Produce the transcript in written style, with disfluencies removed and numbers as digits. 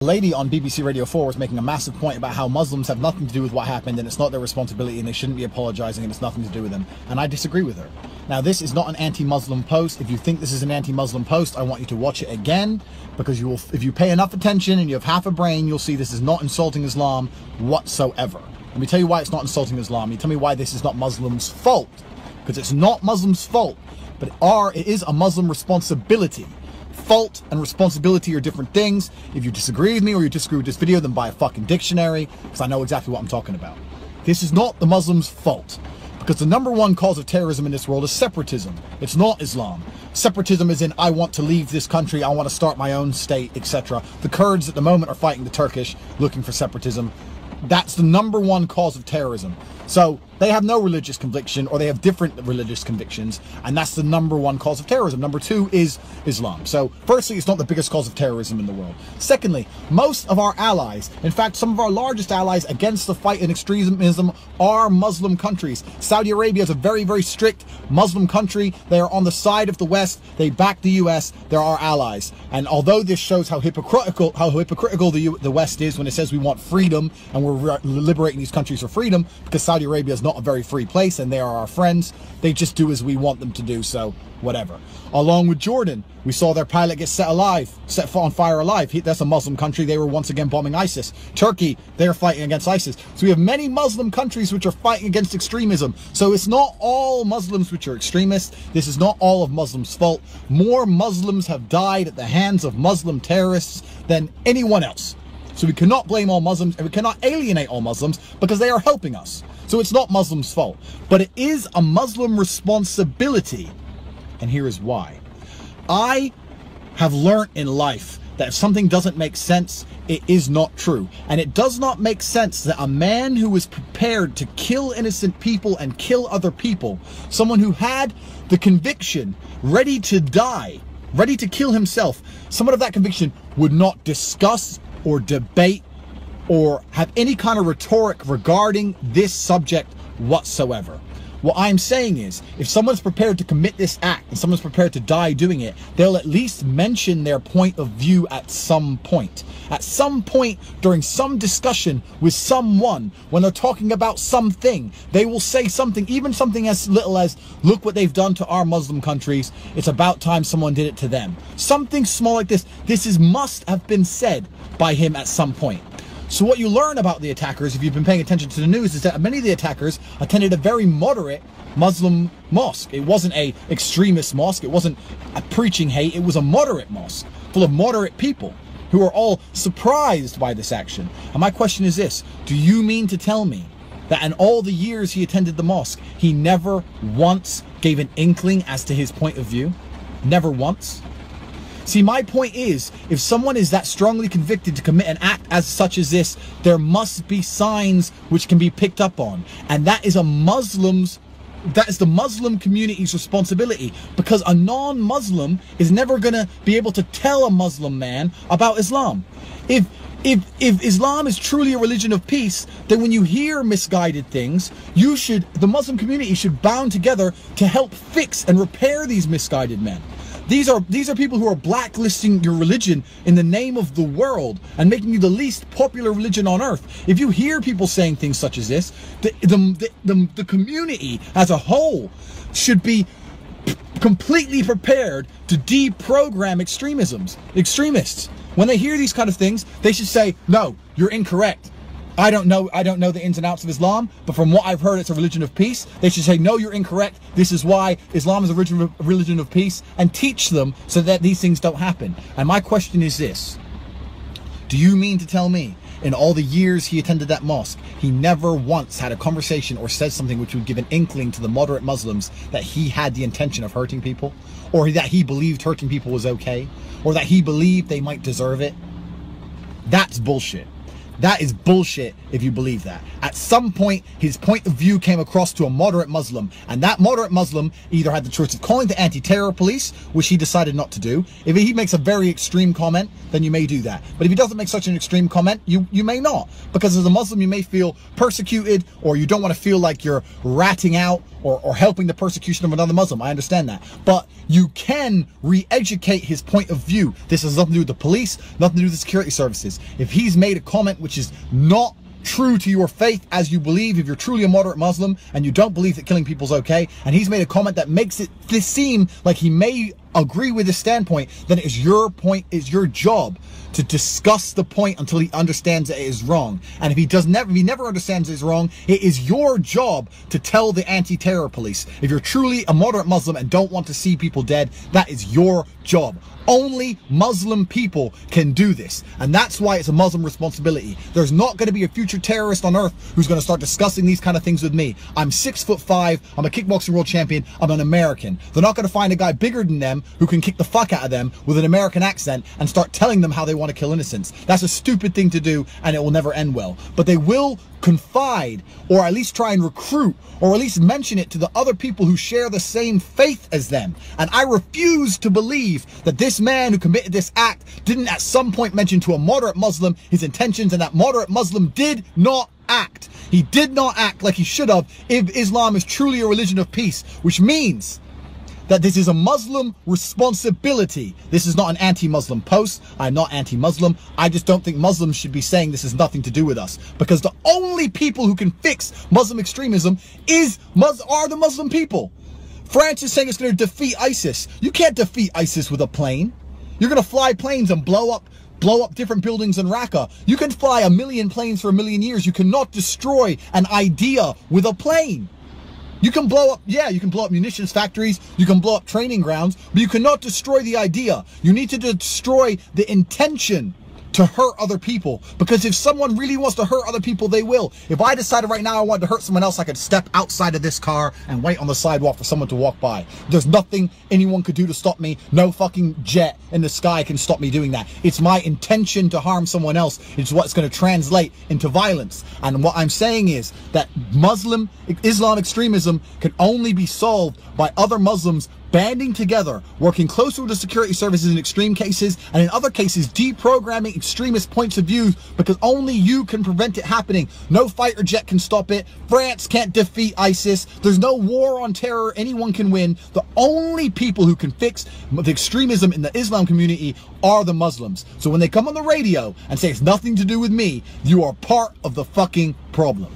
lady on BBC Radio 4 was making a massive point about how Muslims have nothing to do with what happened and it's not their responsibility and they shouldn't be apologizing and it's nothing to do with them. And I disagree with her. Now, this is not an anti-Muslim post. If you think this is an anti-Muslim post, I want you to watch it again, because you will, if you pay enough attention and you have half a brain, you'll see this is not insulting Islam whatsoever. Let me tell you why it's not insulting Islam. You tell me why this is not Muslims' fault. Because it's not Muslims' fault, but it is a Muslim responsibility. Fault and responsibility are different things. If you disagree with me or you disagree with this video, then buy a fucking dictionary, because I know exactly what I'm talking about. This is not the Muslims' fault, because the #1 cause of terrorism in this world is separatism. It's not Islam. Separatism is in, I want to leave this country, I want to start my own state, etc. The Kurds at the moment are fighting the Turkish, looking for separatism. That's the #1 cause of terrorism. So they have no religious conviction, or they have different religious convictions, and that's the #1 cause of terrorism. #2 is Islam. So firstly, it's not the biggest cause of terrorism in the world. Secondly, most of our allies, in fact, some of our largest allies against the fight in extremism are Muslim countries. Saudi Arabia is a very, very strict Muslim country. They are on the side of the West. They back the US. They're our allies. And although this shows how hypocritical the West is when it says we want freedom and we're liberating these countries for freedom, because Saudi Arabia is not a very free place and they are our friends, they just do as we want them to do, so whatever. Along with Jordan, we saw their pilot get set on fire alive. That's a Muslim country. They were once again bombing ISIS. Turkey, they're fighting against ISIS. So we have many Muslim countries which are fighting against extremism. So it's not all Muslims which are extremists. This is not all of Muslims' fault. More Muslims have died at the hands of Muslim terrorists than anyone else. So we cannot blame all Muslims, and we cannot alienate all Muslims, because they are helping us. So it's not Muslims' fault, but it is a Muslim responsibility. And here is why. I have learned in life that if something doesn't make sense, it is not true. And it does not make sense that a man who was prepared to kill innocent people and kill other people, someone who had the conviction, ready to die, ready to kill himself, someone of that conviction would not discuss or debate or have any kind of rhetoric regarding this subject whatsoever. What I'm saying is, if someone's prepared to commit this act and someone's prepared to die doing it, they'll at least mention their point of view at some point. At some point during some discussion with someone, when they're talking about something, they will say something, even something as little as, look what they've done to our Muslim countries. It's about time someone did it to them. Something small like this. This must have been said by him at some point. So what you learn about the attackers, if you've been paying attention to the news, is that many of the attackers attended a very moderate Muslim mosque. It wasn't a extremist mosque. It wasn't a preaching hate. It was a moderate mosque full of moderate people who are all surprised by this action. And my question is this: do you mean to tell me that in all the years he attended the mosque, he never once gave an inkling as to his point of view? Never once? See, my point is, if someone is that strongly convicted to commit an act as such as this, there must be signs which can be picked up on. And that is the Muslim community's responsibility, because a non-Muslim is never going to be able to tell a Muslim man about Islam. If Islam is truly a religion of peace, then when you hear misguided things, the Muslim community should band together to help fix and repair these misguided men. These are people who are blacklisting your religion in the name of the world and making you the least popular religion on earth. If you hear people saying things such as this, the community as a whole should be completely prepared to deprogram extremists. When they hear these kind of things, they should say, no, you're incorrect. I don't know the ins and outs of Islam, but from what I've heard, it's a religion of peace. They should say, no, you're incorrect. This is why Islam is a religion of peace, and teach them so that these things don't happen. And my question is this: do you mean to tell me in all the years he attended that mosque, he never once had a conversation or said something which would give an inkling to the moderate Muslims that he had the intention of hurting people, or that he believed hurting people was okay, or that he believed they might deserve it? That's bullshit. That is bullshit if you believe that. At some point, his point of view came across to a moderate Muslim, and that moderate Muslim either had the choice of calling the anti-terror police, which he decided not to do. If he makes a very extreme comment, then you may do that. But if he doesn't make such an extreme comment, you may not. Because as a Muslim, you may feel persecuted, or you don't want to feel like you're ratting out or helping the persecution of another Muslim. I understand that. But you can re-educate his point of view. This has nothing to do with the police, nothing to do with the security services. If he's made a comment which is not true to your faith as you believe, if you're truly a moderate Muslim and you don't believe that killing people is okay, and he's made a comment that makes it seem like he may agree with his standpoint, then it is your point, it's your job to discuss the point until he understands that it is wrong. And if he never understands it's wrong, it is your job to tell the anti-terror police. If you're truly a moderate Muslim and don't want to see people dead, that is your job. Only Muslim people can do this, and that's why it's a Muslim responsibility. There's not going to be a future terrorist on earth who's going to start discussing these kind of things with me. I'm 6'5", I'm a kickboxing world champion, I'm an American. They're not going to find a guy bigger than them who can kick the fuck out of them with an American accent and start telling them how they want to kill innocents. That's a stupid thing to do, and it will never end well. But they will confide, or at least try and recruit, or at least mention it to the other people who share the same faith as them. And I refuse to believe that this man who committed this act didn't at some point mention to a moderate Muslim his intentions, and that moderate Muslim did not act. He did not act like he should have if Islam is truly a religion of peace, which means that this is a Muslim responsibility. This is not an anti-Muslim post. I'm not anti-Muslim. I just don't think Muslims should be saying this has nothing to do with us, because the only people who can fix Muslim extremism are the Muslim people. France is saying it's going to defeat ISIS. You can't defeat ISIS with a plane. You're going to fly planes and blow up different buildings in Raqqa. You can fly 1 million planes for 1 million years. You cannot destroy an idea with a plane. You can blow up, yeah, you can blow up munitions factories, you can blow up training grounds, but you cannot destroy the idea. You need to destroy the intention to hurt other people, because if someone really wants to hurt other people, they will. If I decided right now I wanted to hurt someone else, I could step outside of this car and wait on the sidewalk for someone to walk by. There's nothing anyone could do to stop me. No fucking jet in the sky can stop me doing that. It's my intention to harm someone else. It's what's going to translate into violence. And what I'm saying is that Islam extremism can only be solved by other Muslims banding together, working closer with the security services in extreme cases, and in other cases deprogramming extremist points of view, because only you can prevent it happening. No fighter jet can stop it. France can't defeat ISIS. There's no war on terror anyone can win. The only people who can fix the extremism in the Islam community are the Muslims. So when they come on the radio and say it's nothing to do with me, you are part of the fucking problem.